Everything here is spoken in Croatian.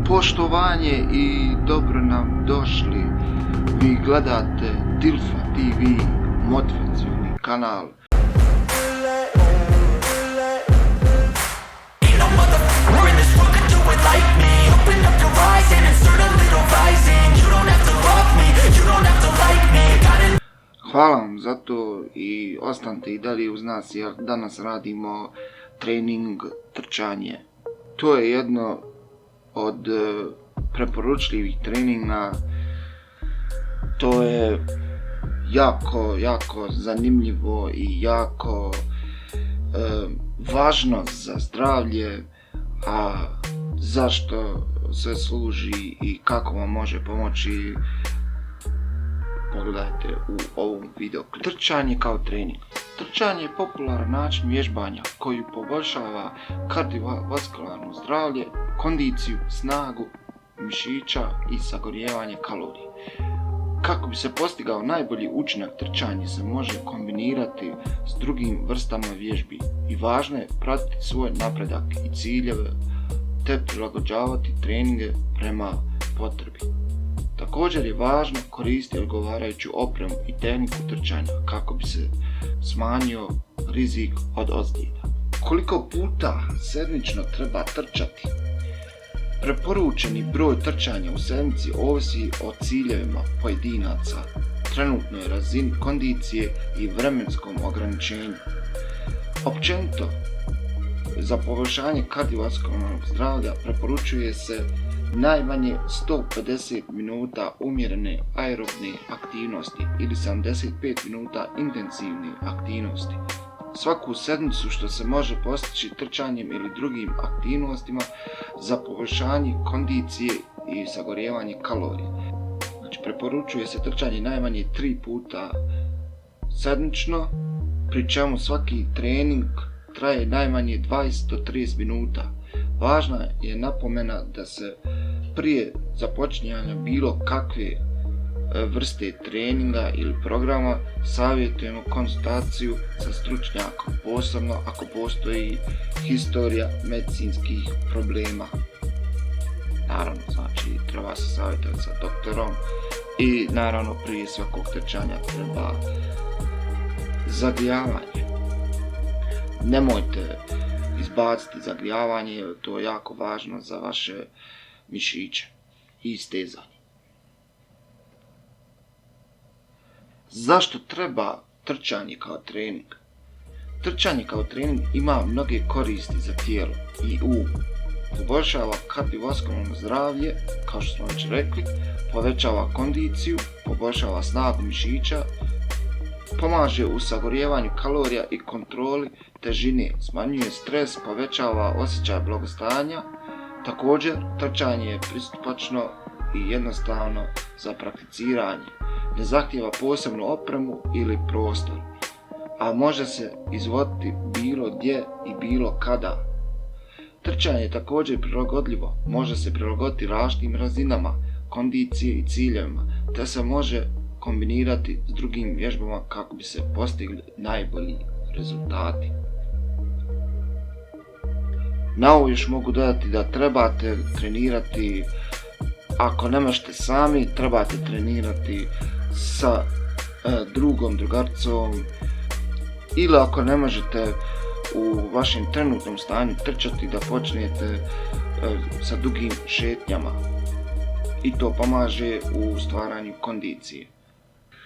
Poštovanje i dobro nam došli. Vi gledate Dilfa TV, motivacioni kanal. Hvala vam za to i ostanite i dalje uz nas jer danas radimo trening trčanje. To je jedno od preporučljivih treninga. To je jako zanimljivo i jako važno za zdravlje, a zašto sve služi i kako vam može pomoći pogledajte u ovom videu. Trčanje kao trening. Trčanje je popularan način vježbanja koji poboljšava kardiovaskularno zdravlje, kondiciju, snagu mišića i sagorijevanje kalorija. Kako bi se postigao najbolji učinak, trčanje se može kombinirati s drugim vrstama vježbi i važno je pratiti svoj napredak i ciljeve te prilagođavati treninge prema potrebi. Također je važno koristiti odgovarajuću opremu i tehniku trčanja kako bi se smanjio rizik od ozljeda. Koliko puta sedmično treba trčati? Preporučeni broj trčanja u sedmici ovisi o ciljevima pojedinaca, trenutnoj razini kondicije i vremenskom ograničenju. Općenito, za poboljšanje kardiovaskularnog zdravlja preporučuje se najmanje 150 minuta umjerene aerobne aktivnosti ili 75 minuta intenzivne aktivnosti. Svaku sedmicu što se može postići trčanjem ili drugim aktivnostima za poboljšanje kondicije i sagorijevanje kalorija. Znači, preporučuje se trčanje najmanje 3 puta sedmično, pri čemu svaki trening traje najmanje 20 do 30 minuta. Važna je napomena da se prije započinjanja bilo kakve vrste treninga ili programa savjetujemo konzultaciju sa stručnjakom, posebno ako postoji historija medicinskih problema. Naravno, znači treba se savjetovati sa doktorom i naravno prije svakog trčanja treba zagrijavanje. Nemojte izbaciti zagrijavanje jer to je jako važno za vaše mišiće i stezanje. Zašto treba trčanje kao trening? Trčanje kao trening ima mnoge koristi za tijelo i um. Poboljšava kardiovaskularno zdravlje, kao što smo već rekli, povećava kondiciju, poboljšava snagu mišića, pomaže u sagorijevanju kalorija i kontroli težine, smanjuje stres, povećava osjećaj blagostanja. Također, trčanje je pristupačno i jednostavno za prakticiranje. Ne zahtijeva posebnu opremu ili prostor, a može se izvoditi bilo gdje i bilo kada. Trčanje je također prilagodljivo, može se prilagoditi različitim razinama kondicije i ciljevima, te se može kombinirati s drugim vježbama kako bi se postigli najbolji rezultati. Na ovo još mogu dodati da trebate trenirati, ako ne možete sami, trebate trenirati sa drugaricom, ili ako ne možete u vašem trenutnom stanju trčati da počnete sa dugim šetnjama i to pomaže u stvaranju kondicije.